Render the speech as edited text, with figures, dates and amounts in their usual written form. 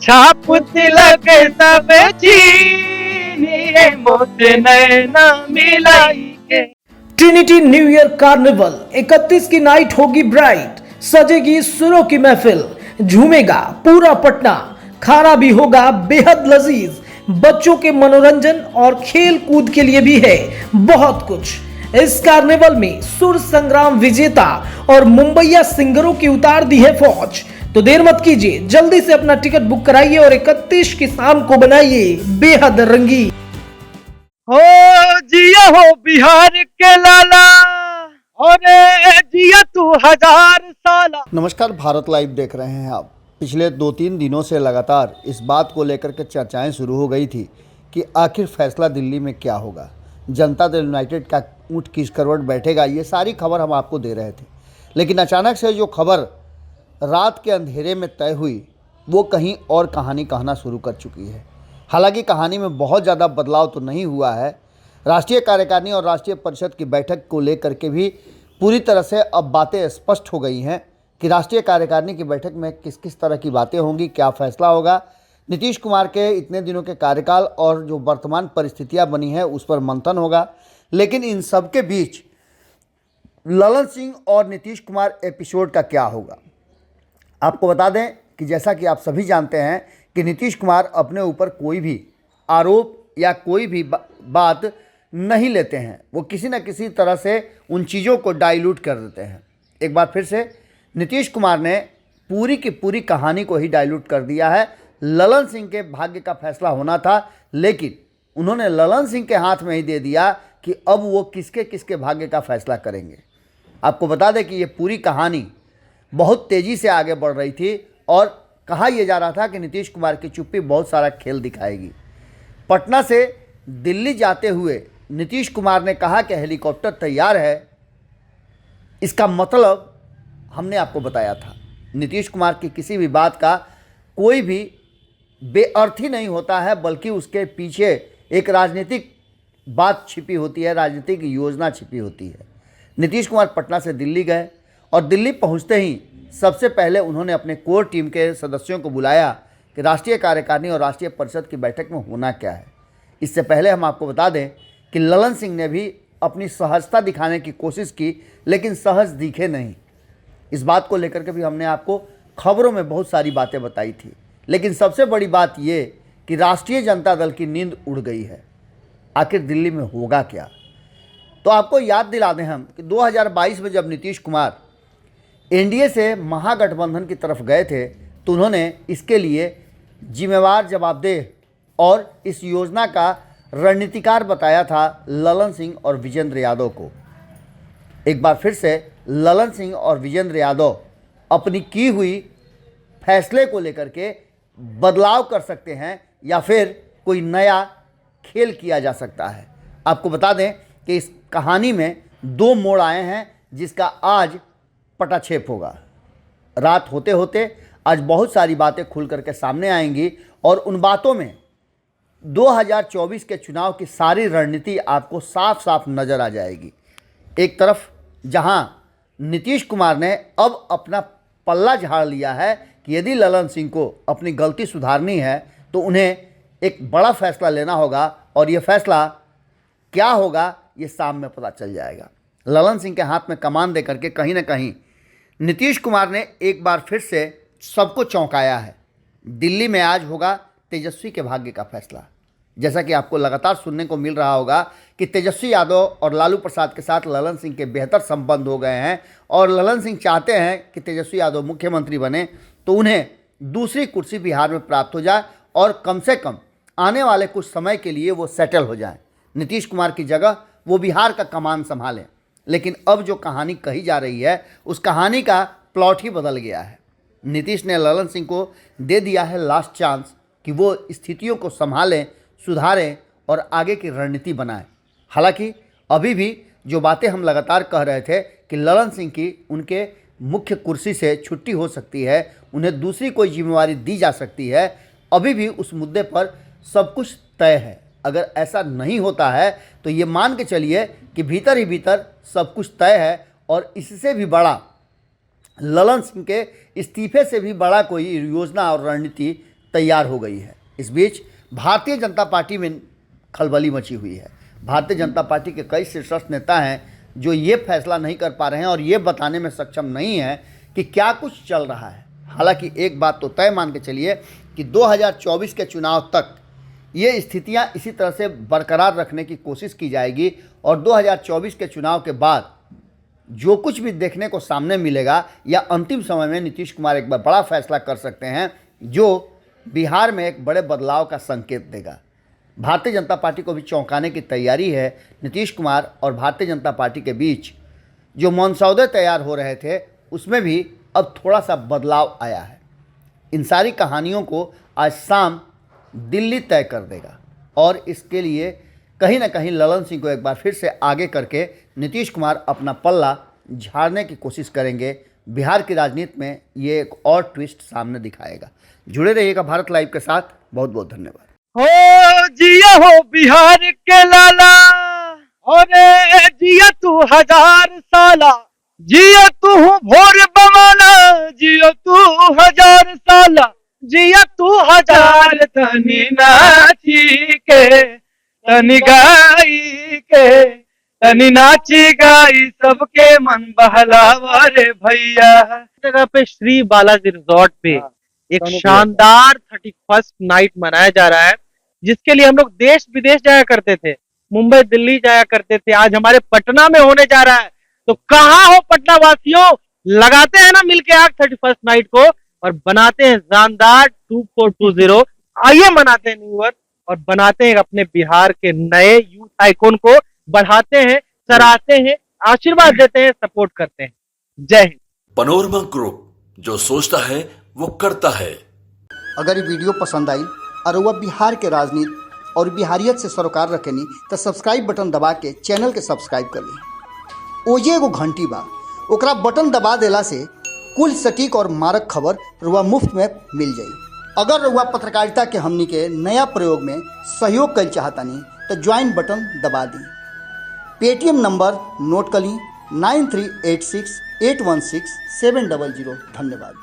छाप तिलक सब चीनिए मोत नैना मिलाई के। ट्रिनिटी न्यू ईयर कार्निवल 31 की नाइट होगी ब्राइट, सजेगी सुरों की महफिल, झूमेगा पूरा पटना, खाना भी होगा बेहद लजीज, बच्चों के मनोरंजन और खेल कूद के लिए भी है बहुत कुछ। इस कार्निवल में सुर संग्राम विजेता और मुंबईया सिंगरों की उतार दी है फौज। तो देर मत कीजिए, जल्दी से अपना टिकट बुक कराइए और 31 की शाम को बनाइए बेहद रंगी। हो जिया हो बिहार के लाला, और जिया तू 1000 साला। नमस्कार, भारत लाइव देख रहे हैं आप। पिछले 2-3 दिनों से लगातार इस बात को लेकर के चर्चाएं शुरू हो गई थी कि आखिर फैसला दिल्ली में क्या होगा, जनता दल यूनाइटेड का ऊँट किस करवट बैठेगा। ये सारी खबर हम आपको दे रहे थे, लेकिन अचानक से जो खबर रात के अंधेरे में तय हुई वो कहीं और कहानी कहना शुरू कर चुकी है। हालांकि कहानी में बहुत ज़्यादा बदलाव तो नहीं हुआ है। राष्ट्रीय कार्यकारिणी और राष्ट्रीय परिषद की बैठक को लेकर के भी पूरी तरह से अब बातें स्पष्ट हो गई हैं कि राष्ट्रीय कार्यकारिणी की बैठक में किस किस तरह की बातें होंगी, क्या फैसला होगा। नीतीश कुमार के इतने दिनों के कार्यकाल और जो वर्तमान परिस्थितियां बनी हैं उस पर मंथन होगा। लेकिन इन सब के बीच ललन सिंह और नीतीश कुमार एपिसोड का क्या होगा। आपको बता दें कि जैसा कि आप सभी जानते हैं कि नीतीश कुमार अपने ऊपर कोई भी आरोप या कोई भी बात नहीं लेते हैं। वो किसी न किसी तरह से उन चीज़ों को डाइल्यूट कर देते हैं। एक बार फिर से नीतीश कुमार ने पूरी की पूरी कहानी को ही डाइल्यूट कर दिया है। ललन सिंह के भाग्य का फैसला होना था, लेकिन उन्होंने ललन सिंह के हाथ में ही दे दिया कि अब वो किसके किसके भाग्य का फैसला करेंगे। आपको बता दें कि ये पूरी कहानी बहुत तेज़ी से आगे बढ़ रही थी और कहा यह जा रहा था कि नीतीश कुमार की चुप्पी बहुत सारा खेल दिखाएगी। पटना से दिल्ली जाते हुए नीतीश कुमार ने कहा कि हेलीकॉप्टर तैयार है। इसका मतलब हमने आपको बताया था। नीतीश कुमार की किसी भी बात का कोई भी बेअर्थी नहीं होता है, बल्कि उसके पीछे एक राजनीतिक बात छिपी होती है, राजनीतिक योजना छिपी होती है। नीतीश कुमार पटना से दिल्ली गए और दिल्ली पहुंचते ही सबसे पहले उन्होंने अपने कोर टीम के सदस्यों को बुलाया कि राष्ट्रीय कार्यकारिणी और राष्ट्रीय परिषद की बैठक में होना क्या है। इससे पहले हम आपको बता दें कि ललन सिंह ने भी अपनी सहजता दिखाने की कोशिश की, लेकिन सहज दिखे नहीं। इस बात को लेकर के भी हमने आपको खबरों में बहुत सारी बातें बताई थी, लेकिन सबसे बड़ी बात ये कि राष्ट्रीय जनता दल की नींद उड़ गई है। आखिर दिल्ली में होगा क्या। तो आपको याद दिला दें हम कि 2022 में जब नीतीश कुमार एनडीए से महागठबंधन की तरफ गए थे तो उन्होंने इसके लिए जिम्मेवार, जवाबदेह और इस योजना का रणनीतिकार बताया था ललन सिंह और विजेंद्र यादव को। एक बार फिर से ललन सिंह और विजेंद्र यादव अपनी की हुई फैसले को लेकर के बदलाव कर सकते हैं या फिर कोई नया खेल किया जा सकता है। आपको बता दें कि इस कहानी में 2 मोड़ आए हैं जिसका आज पटाक्षेप होगा। रात होते होते आज बहुत सारी बातें खुल करके सामने आएंगी और उन बातों में 2024 के चुनाव की सारी रणनीति आपको साफ साफ नज़र आ जाएगी। एक तरफ जहां नीतीश कुमार ने अब अपना पल्ला झाड़ लिया है कि यदि ललन सिंह को अपनी गलती सुधारनी है तो उन्हें एक बड़ा फैसला लेना होगा, और ये फैसला क्या होगा ये शाम में पता चल जाएगा। ललन सिंह के हाथ में कमान दे करके कहीं ना कहीं नीतीश कुमार ने एक बार फिर से सबको चौंकाया है। दिल्ली में आज होगा तेजस्वी के भाग्य का फैसला। जैसा कि आपको लगातार सुनने को मिल रहा होगा कि तेजस्वी यादव और लालू प्रसाद के साथ ललन सिंह के बेहतर संबंध हो गए हैं और ललन सिंह चाहते हैं कि तेजस्वी यादव मुख्यमंत्री बने तो उन्हें दूसरी कुर्सी बिहार में प्राप्त हो जाए और कम से कम आने वाले कुछ समय के लिए वो सेटल हो जाएं। नीतीश कुमार की जगह वो बिहार का कमान संभालें। लेकिन अब जो कहानी कही जा रही है उस कहानी का प्लॉट ही बदल गया है। नीतीश ने ललन सिंह को दे दिया है लास्ट चांस कि वो स्थितियों को संभालें, सुधारें और आगे की रणनीति बनाएं। हालांकि अभी भी जो बातें हम लगातार कह रहे थे कि ललन सिंह की उनके मुख्य कुर्सी से छुट्टी हो सकती है, उन्हें दूसरी कोई जिम्मेवारी दी जा सकती है, अभी भी उस मुद्दे पर सब कुछ तय है। अगर ऐसा नहीं होता है तो ये मान के चलिए कि भीतर ही भीतर सब कुछ तय है और इससे भी बड़ा ललन सिंह के इस्तीफे से भी बड़ा कोई योजना और रणनीति तैयार हो गई है। इस बीच भारतीय जनता पार्टी में खलबली मची हुई है। भारतीय जनता पार्टी के कई शीर्षस्थ नेता हैं जो ये फैसला नहीं कर पा रहे हैं और ये बताने में सक्षम नहीं है कि क्या कुछ चल रहा है। हालांकि एक बात तो तय मान के चलिए कि 2024 के चुनाव तक ये स्थितियां इसी तरह से बरकरार रखने की कोशिश की जाएगी और 2024 के चुनाव के बाद जो कुछ भी देखने को सामने मिलेगा या अंतिम समय में नीतीश कुमार एक बड़ा फैसला कर सकते हैं जो बिहार में एक बड़े बदलाव का संकेत देगा। भारतीय जनता पार्टी को भी चौंकाने की तैयारी है। नीतीश कुमार और भारतीय जनता पार्टी के बीच जो मनसौदे तैयार हो रहे थे उसमें भी अब थोड़ा सा बदलाव आया है। इन सारी कहानियों को आज शाम दिल्ली तय कर देगा और इसके लिए कहीं ना कहीं ललन सिंह को एक बार फिर से आगे करके नीतीश कुमार अपना पल्ला झाड़ने की कोशिश करेंगे। बिहार की राजनीति में ये एक और ट्विस्ट सामने दिखाएगा। जुड़े रहिएगा भारत लाइव के साथ। बहुत बहुत धन्यवाद। हो जिया हो बिहार के लाला, और जिया तू 1000 साला, जिया तू भोर बमाना, जिया तू 1000 साला, जिया तू 1000 तनी नाची के, तनी गाई के, तनी नाची गाई सबके मन बहलावा रे भैया। जगह पे श्री बालाजी रिजॉर्ट पे एक शानदार 31st नाइट मनाया जा रहा है, जिसके लिए हम लोग देश विदेश जाया करते थे, मुंबई दिल्ली जाया करते थे। आज हमारे पटना में होने जा रहा है, तो कहाँ हो पटना वासियों, लगाते हैं ना मिलके आग 31st नाइट को और बनाते हैं शानदार 2420। आइए मनाते हैं न्यू ईयर और बनाते हैं अपने बिहार के नए यूथ आइकॉन को, बढ़ाते हैं, सराहते हैं, आशीर्वाद देते हैं, सपोर्ट करते हैं। जय हिंद। पनोरमा ग्रुप, जो सोचता है वो करता है। अगर ये वीडियो पसंद आई और वह बिहार के राजनीति और बिहारियत से सरोकार रखेनी तो सब्सक्राइब बटन दबा के चैनल के सब्सक्राइब कर ली। ओजे एगो घंटी बा, ओकरा बटन दबा देला से कुल सटीक और मारक खबर रुआ मुफ्त में मिल जाई। अगर रुआ पत्रकारिता के हमनी के नया प्रयोग में सहयोग कर चाहतानी तो ज्वाइन बटन दबा दी। पेटीएम नंबर नोट कर ली 9386816700। धन्यवाद।